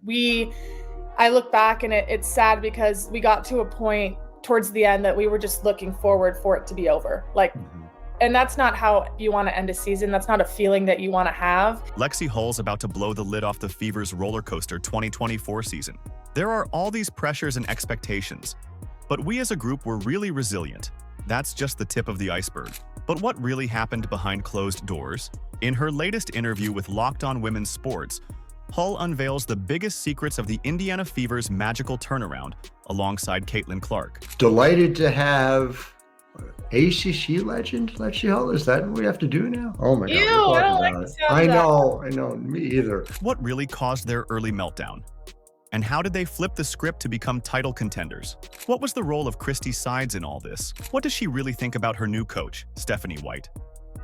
I look back and it's sad because we got to a point towards the end that we were just looking forward for it to be over. And that's not how you want to end a season. That's not a feeling that you want to have. Lexie Hull's about to blow the lid off the Fever's roller coaster 2024 season. There are all these pressures and expectations, but we as a group were really resilient. That's just the tip of the iceberg. But what really happened behind closed doors? In her latest interview with Locked On Women's Sports, Hull unveils the biggest secrets of the Indiana Fever's magical turnaround alongside Caitlin Clark. Delighted to have ACC legend Lexie Hull. Is that what we have to do now? Oh my God. Ew, I don't like the sound of that. I know, me either. What really caused their early meltdown? And how did they flip the script to become title contenders? What was the role of Christie Sides in all this? What does she really think about her new coach, Stephanie White?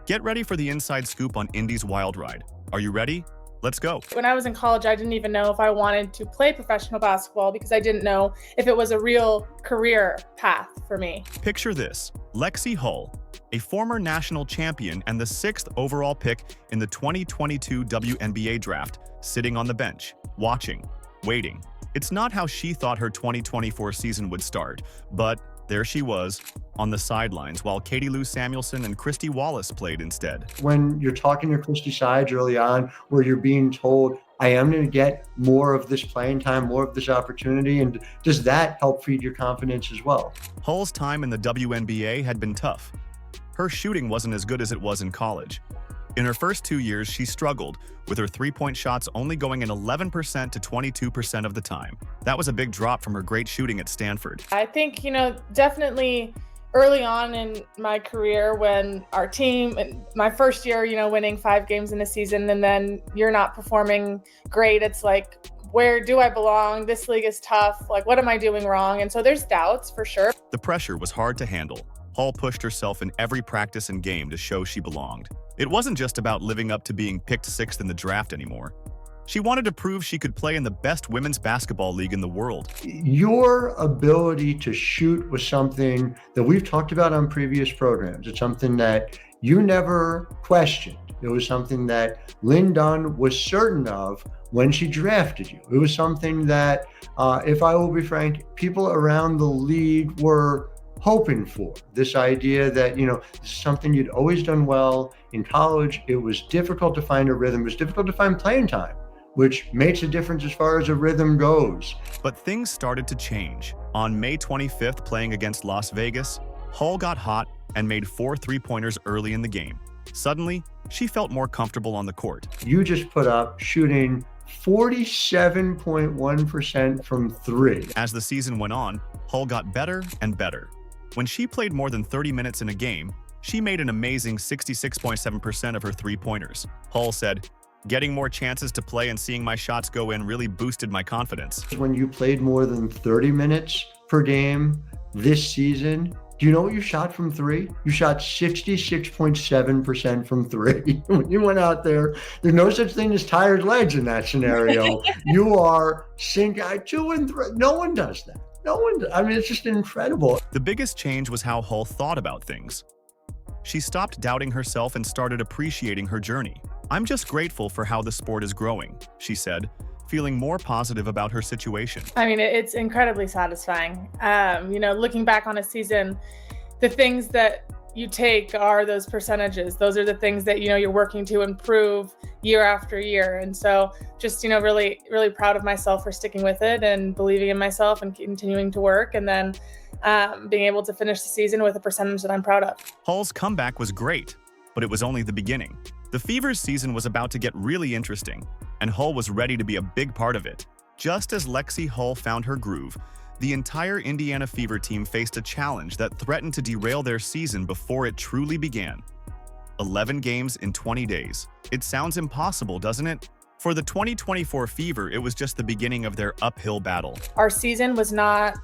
Get ready for the inside scoop on Indy's wild ride. Are you ready? Let's go. When I was in college, I didn't even know if I wanted to play professional basketball because I didn't know if it was a real career path for me. Picture this: Lexie Hull, a former national champion and the 6th overall pick in the 2022 WNBA draft, sitting on the bench, watching, waiting. It's not how she thought her 2024 season would start, but there she was, on the sidelines, while Katie Lou Samuelson and Christy Wallace played instead. When you're talking to Christie Sides early on, where you're being told, I am going to get more of this playing time, more of this opportunity, and does that help feed your confidence as well? Hull's time in the WNBA had been tough. Her shooting wasn't as good as it was in college. In her first 2 years, she struggled, with her three-point shots only going in 11% to 22% of the time. That was a big drop from her great shooting at Stanford. I think, definitely early on in my career when our team, my first year, winning 5 games in a season, and then you're not performing great, it's like, where do I belong? This league is tough. Like, what am I doing wrong? And so there's doubts for sure. The pressure was hard to handle. Hull pushed herself in every practice and game to show she belonged. It wasn't just about living up to being picked 6th in the draft anymore. She wanted to prove she could play in the best women's basketball league in the world. Your ability to shoot was something that we've talked about on previous programs. It's something that you never questioned. It was something that Lynn Dunn was certain of when she drafted you. It was something that, if I will be frank, people around the league were hoping for. This idea that, this is something you'd always done well in college. It was difficult to find a rhythm. It was difficult to find playing time, which makes a difference as far as a rhythm goes. But things started to change. On May 25th, playing against Las Vegas, Hull got hot and made 4 three-pointers early in the game. Suddenly, she felt more comfortable on the court. You just put up shooting 47.1% from 3. As the season went on, Hull got better and better. When she played more than 30 minutes in a game, she made an amazing 66.7% of her three-pointers. Hull said, "Getting more chances to play and seeing my shots go in really boosted my confidence." When you played more than 30 minutes per game this season, do you know what you shot from 3? You shot 66.7% from 3. When you went out there, there's no such thing as tired legs in that scenario. You are sinking 2 and 3. No one does that. No one does. I mean, it's just incredible. The biggest change was how Hull thought about things. She stopped doubting herself and started appreciating her journey. "I'm just grateful for how the sport is growing," she said, feeling more positive about her situation. I mean, it's incredibly satisfying. Looking back on a season, the things that you take are those percentages. Those are the things that, you're working to improve year after year. And so just, really, really proud of myself for sticking with it and believing in myself and continuing to work. And then being able to finish the season with a percentage that I'm proud of. Hull's comeback was great, but it was only the beginning. The Fever's season was about to get really interesting, and Hull was ready to be a big part of it. Just as Lexie Hull found her groove, the entire Indiana Fever team faced a challenge that threatened to derail their season before it truly began. 11 games in 20 days. It sounds impossible, doesn't it? For the 2024 Fever, it was just the beginning of their uphill battle. Our season was not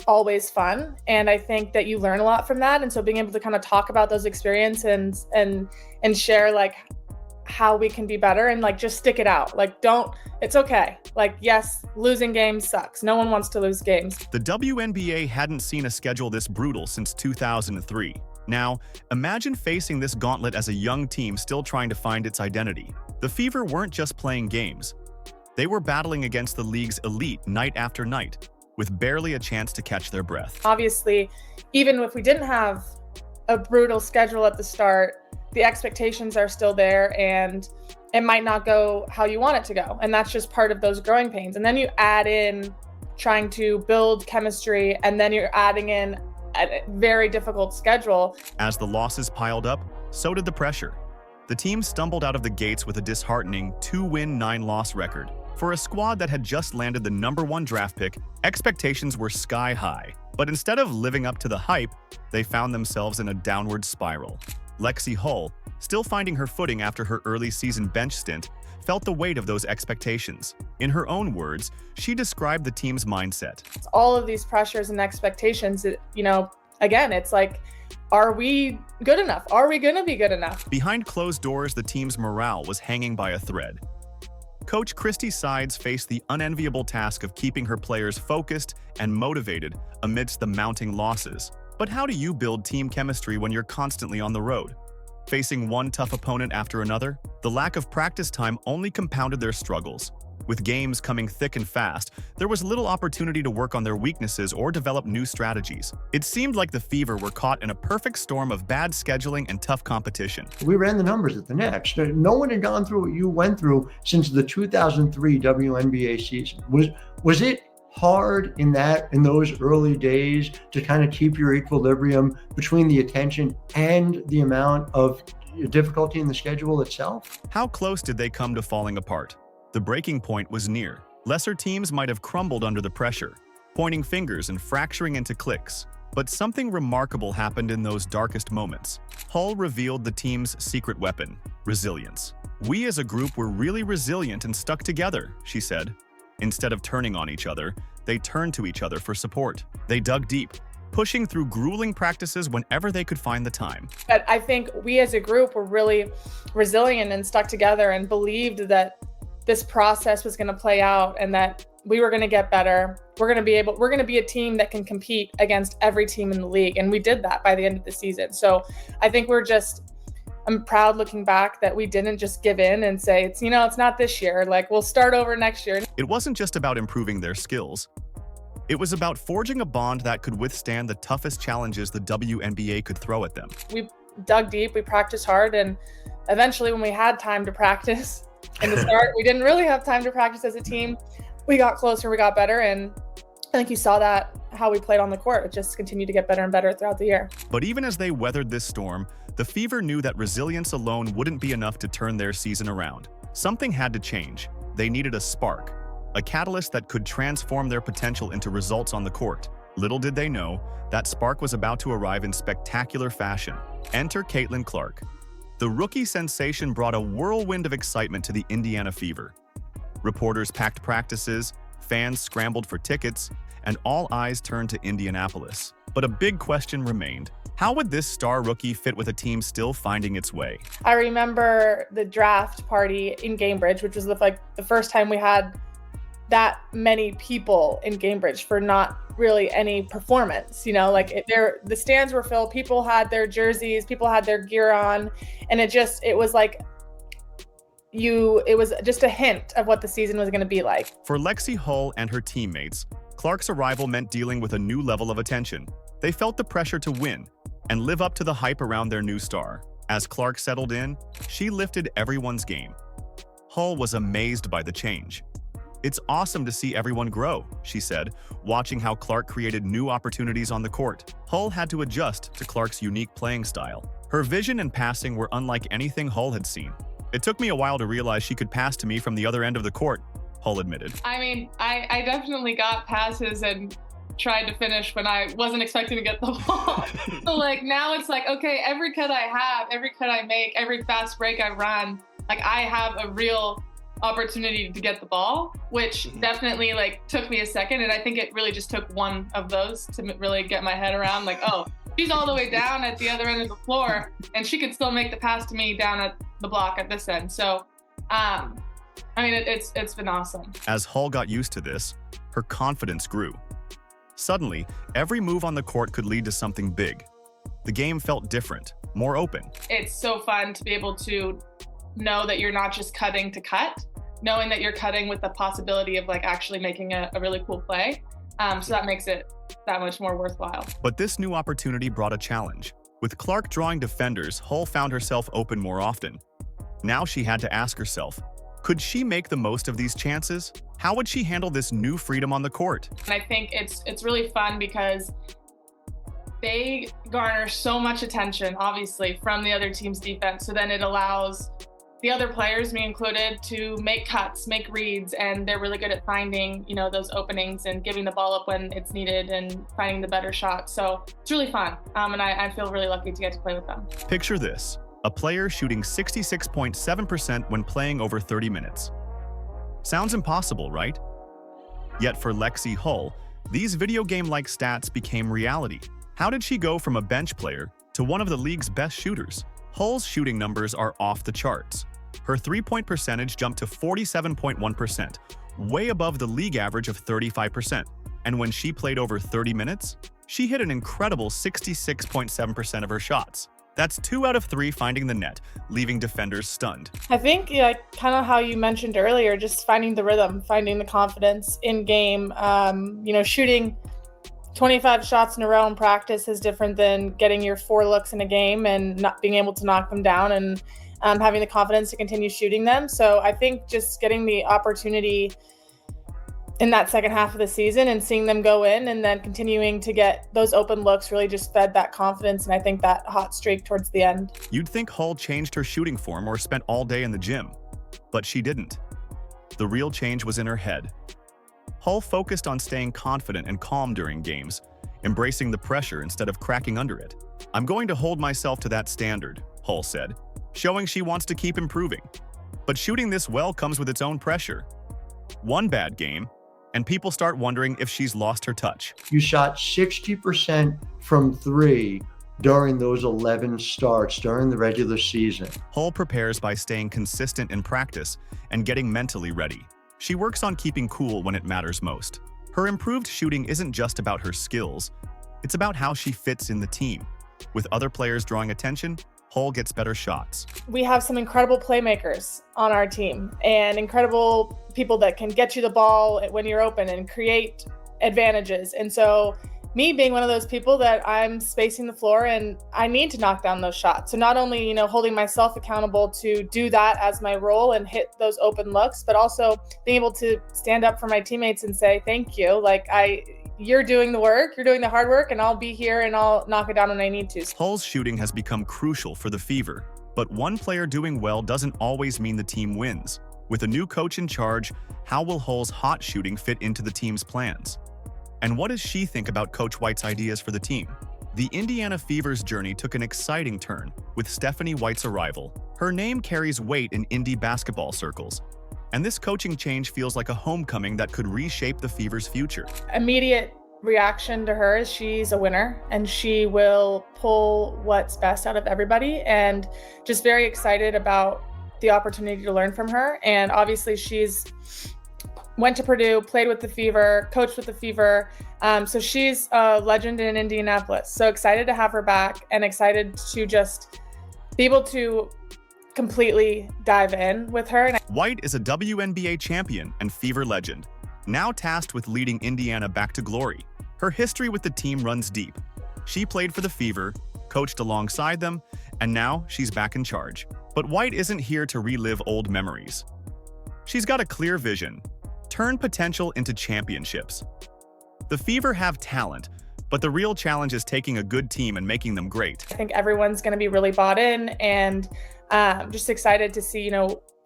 always fun, and I think that you learn a lot from that. And so being able to kind of talk about those experiences and share like how we can be better and like just stick it out. Like it's okay. Like, yes, losing games sucks. No one wants to lose games. The WNBA hadn't seen a schedule this brutal since 2003. Now, imagine facing this gauntlet as a young team still trying to find its identity. The Fever weren't just playing games. They were battling against the league's elite night after night, with barely a chance to catch their breath. Obviously, even if we didn't have a brutal schedule at the start, the expectations are still there and it might not go how you want it to go. And that's just part of those growing pains. And then you add in trying to build chemistry, and then you're adding in a very difficult schedule. As the losses piled up, so did the pressure. The team stumbled out of the gates with a disheartening 2-win, 9-loss record. For a squad that had just landed the #1 draft pick, expectations were sky high. But instead of living up to the hype, they found themselves in a downward spiral. Lexie Hull, still finding her footing after her early season bench stint, felt the weight of those expectations. In her own words, she described the team's mindset. It's all of these pressures and expectations, again, it's like, are we good enough? Are we going to be good enough? Behind closed doors, the team's morale was hanging by a thread. Coach Christie Sides faced the unenviable task of keeping her players focused and motivated amidst the mounting losses. But how do you build team chemistry when you're constantly on the road? Facing one tough opponent after another, the lack of practice time only compounded their struggles. With games coming thick and fast, there was little opportunity to work on their weaknesses or develop new strategies. It seemed like the Fever were caught in a perfect storm of bad scheduling and tough competition. We ran the numbers at the Nets. No one had gone through what you went through since the 2003 WNBA season. Was it hard in those early days to kind of keep your equilibrium between the attention and the amount of difficulty in the schedule itself? How close did they come to falling apart? The breaking point was near. Lesser teams might have crumbled under the pressure, pointing fingers and fracturing into cliques. But something remarkable happened in those darkest moments. Hull revealed the team's secret weapon: resilience. "We as a group were really resilient and stuck together," she said. Instead of turning on each other, they turned to each other for support. They dug deep, pushing through grueling practices whenever they could find the time. But I think we as a group were really resilient and stuck together and believed that this process was going to play out and that we were going to get better. We're going to be a team that can compete against every team in the league. And we did that by the end of the season. So I think I'm proud looking back that we didn't just give in and say, it's not this year. Like, we'll start over next year. It wasn't just about improving their skills. It was about forging a bond that could withstand the toughest challenges the WNBA could throw at them. We dug deep, we practiced hard, and eventually when we had time to practice, in the start, we didn't really have time to practice as a team. We got closer, we got better, and I think you saw that how we played on the court. It just continued to get better and better throughout the year. But even as they weathered this storm, the Fever knew that resilience alone wouldn't be enough to turn their season around. Something had to change. They needed a spark, a catalyst that could transform their potential into results on the court. Little did they know, that spark was about to arrive in spectacular fashion. Enter Caitlin Clark. The rookie sensation brought a whirlwind of excitement to the Indiana Fever. Reporters packed practices, fans scrambled for tickets, and all eyes turned to Indianapolis. But a big question remained. How would this star rookie fit with a team still finding its way? I remember the draft party in Cambridge, which was the first time we had that many people in Cambridge for not really any performance. The stands were filled, people had their jerseys, people had their gear on, and it was just a hint of what the season was going to be like. For Lexie Hull and her teammates, Clark's arrival meant dealing with a new level of attention. They felt the pressure to win and live up to the hype around their new star. As Clark settled in, she lifted everyone's game. Hull was amazed by the change. "It's awesome to see everyone grow," she said, watching how Clark created new opportunities on the court. Hull had to adjust to Clark's unique playing style. Her vision and passing were unlike anything Hull had seen. "It took me a while to realize she could pass to me from the other end of the court," Hull admitted. I mean, I definitely got passes and tried to finish when I wasn't expecting to get the ball. So now it's okay, every cut I have, every cut I make, every fast break I run, I have a real opportunity to get the ball, which definitely took me a second. And I think it really just took one of those to really get my head around oh, she's all the way down at the other end of the floor and she could still make the pass to me down at the block at this end. So, it's been awesome. As Hull got used to this, her confidence grew. Suddenly, every move on the court could lead to something big. The game felt different, more open. It's so fun to be able to know that you're not just cutting to cut, knowing that you're cutting with the possibility of like actually making a really cool play. So that makes it that much more worthwhile. But this new opportunity brought a challenge. With Clark drawing defenders, Hull found herself open more often. Now she had to ask herself, could she make the most of these chances? How would she handle this new freedom on the court? And I think it's really fun because they garner so much attention, obviously, from the other team's defense. So then it allows the other players, me included, to make cuts, make reads, and they're really good at finding, those openings and giving the ball up when it's needed and finding the better shot. So it's really fun, and I feel really lucky to get to play with them. Picture this. A player shooting 66.7% when playing over 30 minutes. Sounds impossible, right? Yet for Lexie Hull, these video game-like stats became reality. How did she go from a bench player to one of the league's best shooters? Hull's shooting numbers are off the charts. Her three-point percentage jumped to 47.1%, way above the league average of 35%. And when she played over 30 minutes, she hit an incredible 66.7% of her shots. That's 2 out of 3 finding the net, leaving defenders stunned. I think, kind of how you mentioned earlier, just finding the rhythm, finding the confidence in game. Shooting 25 shots in a row in practice is different than getting your 4 looks in a game and not being able to knock them down and having the confidence to continue shooting them. So I think just getting the opportunity in that second half of the season and seeing them go in and then continuing to get those open looks really just fed that confidence, and I think that hot streak towards the end. You'd think Hull changed her shooting form or spent all day in the gym, but she didn't. The real change was in her head. Hull focused on staying confident and calm during games, embracing the pressure instead of cracking under it. "I'm going to hold myself to that standard," Hull said, showing she wants to keep improving. But shooting this well comes with its own pressure. One bad game, and people start wondering if she's lost her touch. You shot 60% from 3 during those 11 starts during the regular season. Hull prepares by staying consistent in practice and getting mentally ready. She works on keeping cool when it matters most. Her improved shooting isn't just about her skills, it's about how she fits in the team. With other players drawing attention, Hull gets better shots. We have some incredible playmakers on our team and incredible people that can get you the ball when you're open and create advantages. And so me being one of those people that I'm spacing the floor and I need to knock down those shots. So not only, holding myself accountable to do that as my role and hit those open looks, but also being able to stand up for my teammates and say, thank you. You're doing the work, you're doing the hard work, and I'll be here and I'll knock it down when I need to. Hull's shooting has become crucial for the Fever, but one player doing well doesn't always mean the team wins. With a new coach in charge, how will Hull's hot shooting fit into the team's plans? And what does she think about Coach White's ideas for the team? The Indiana Fever's journey took an exciting turn with Stephanie White's arrival. Her name carries weight in Indy basketball circles, and this coaching change feels like a homecoming that could reshape the Fever's future. Immediate reaction to her is she's a winner and she will pull what's best out of everybody, and just very excited about the opportunity to learn from her. And obviously she's went to Purdue, played with the Fever, coached with the Fever. So she's a legend in Indianapolis. So excited to have her back and excited to just be able to completely dive in with her. White is a WNBA champion and Fever legend, now tasked with leading Indiana back to glory. Her history with the team runs deep. She played for the Fever, coached alongside them, and now she's back in charge. But White isn't here to relive old memories. She's got a clear vision: turn potential into championships. The Fever have talent, but the real challenge is taking a good team and making them great. I think everyone's going to be really bought in, and just excited to see,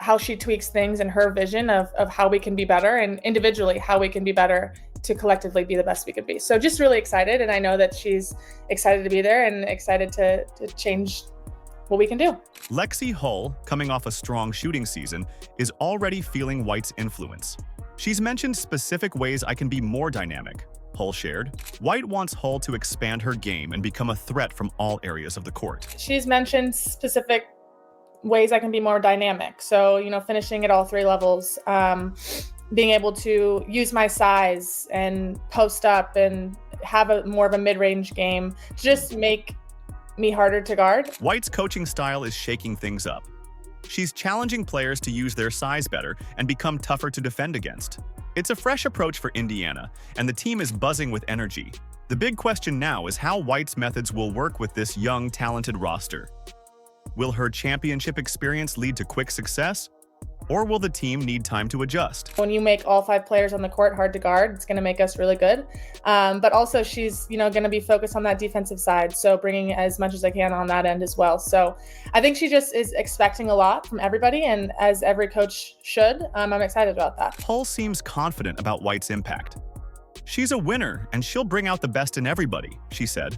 how she tweaks things and her vision of how we can be better, and individually how we can be better to collectively be the best we could be. So just really excited, and I know that she's excited to be there and excited to change what we can do. Lexie Hull, coming off a strong shooting season, is already feeling White's influence. She's mentioned specific ways I can be more dynamic, Hull shared. White wants Hull to expand her game and become a threat from all areas of the court. She's mentioned specific ways I can be more dynamic. So, finishing at all 3 levels, being able to use my size and post up and have more of a mid-range game to just make me harder to guard. White's coaching style is shaking things up. She's challenging players to use their size better and become tougher to defend against. It's a fresh approach for Indiana, and the team is buzzing with energy. The big question now is how White's methods will work with this young, talented roster. Will her championship experience lead to quick success? Or will the team need time to adjust? When you make all 5 players on the court hard to guard, it's going to make us really good. But also she's, going to be focused on that defensive side. So bringing as much as I can on that end as well. So I think she just is expecting a lot from everybody. And as every coach should, I'm excited about that. Hull seems confident about White's impact. She's a winner and she'll bring out the best in everybody, she said.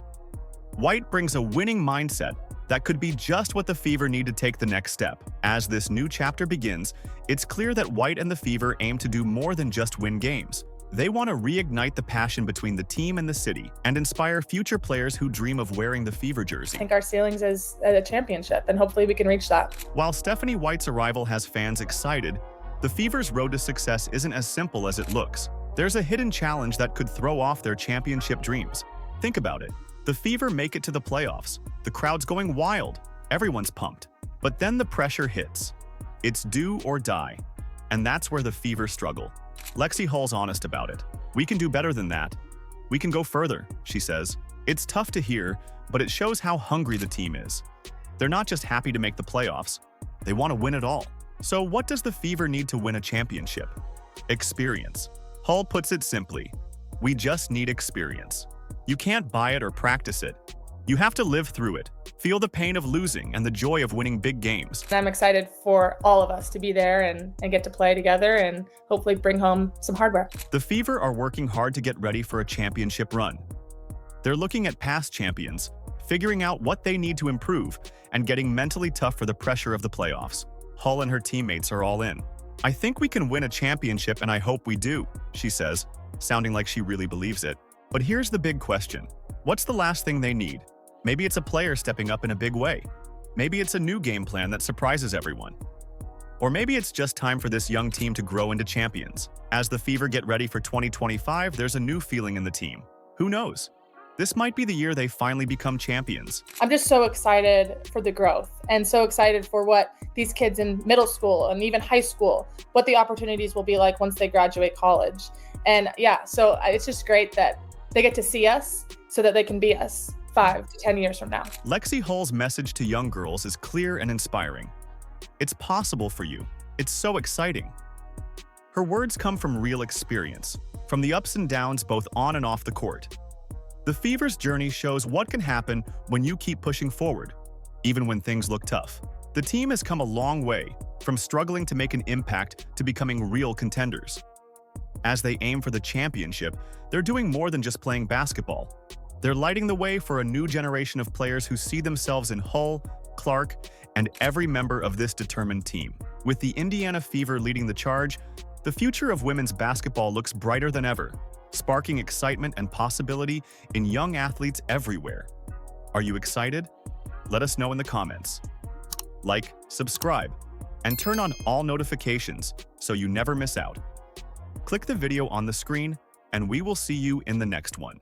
White brings a winning mindset that could be just what the Fever need to take the next step. As this new chapter begins, it's clear that White and the Fever aim to do more than just win games. They want to reignite the passion between the team and the city and inspire future players who dream of wearing the Fever jersey. I think our ceilings is a championship, and hopefully we can reach that. While Stephanie White's arrival has fans excited, the Fever's road to success isn't as simple as it looks. There's a hidden challenge that could throw off their championship dreams. Think about it. The Fever make it to the playoffs. The crowd's going wild. Everyone's pumped. But then the pressure hits. It's do or die. And that's where the Fever struggle. Lexie Hull's honest about it. We can do better than that. We can go further, she says. It's tough to hear, but it shows how hungry the team is. They're not just happy to make the playoffs. They want to win it all. So what does the Fever need to win a championship? Experience. Hull puts it simply. We just need experience. You can't buy it or practice it. You have to live through it, feel the pain of losing and the joy of winning big games. I'm excited for all of us to be there and get to play together and hopefully bring home some hardware. The Fever are working hard to get ready for a championship run. They're looking at past champions, figuring out what they need to improve, and getting mentally tough for the pressure of the playoffs. Hull and her teammates are all in. I think we can win a championship and I hope we do, she says, sounding like she really believes it. But here's the big question. What's the last thing they need? Maybe it's a player stepping up in a big way. Maybe it's a new game plan that surprises everyone. Or maybe it's just time for this young team to grow into champions. As the Fever get ready for 2025, there's a new feeling in the team. Who knows? This might be the year they finally become champions. I'm just so excited for the growth and so excited for what these kids in middle school and even high school, what the opportunities will be like once they graduate college. And yeah, so it's just great that they get to see us so that they can be us 5 to 10 years from now. Lexie Hull's message to young girls is clear and inspiring. It's possible for you. It's so exciting. Her words come from real experience, from the ups and downs both on and off the court. The Fever's journey shows what can happen when you keep pushing forward, even when things look tough. The team has come a long way, from struggling to make an impact to becoming real contenders. As they aim for the championship, they're doing more than just playing basketball. They're lighting the way for a new generation of players who see themselves in Hull, Clark, and every member of this determined team. With the Indiana Fever leading the charge, the future of women's basketball looks brighter than ever, sparking excitement and possibility in young athletes everywhere. Are you excited? Let us know in the comments. Like, subscribe, and turn on all notifications so you never miss out. Click the video on the screen, and we will see you in the next one.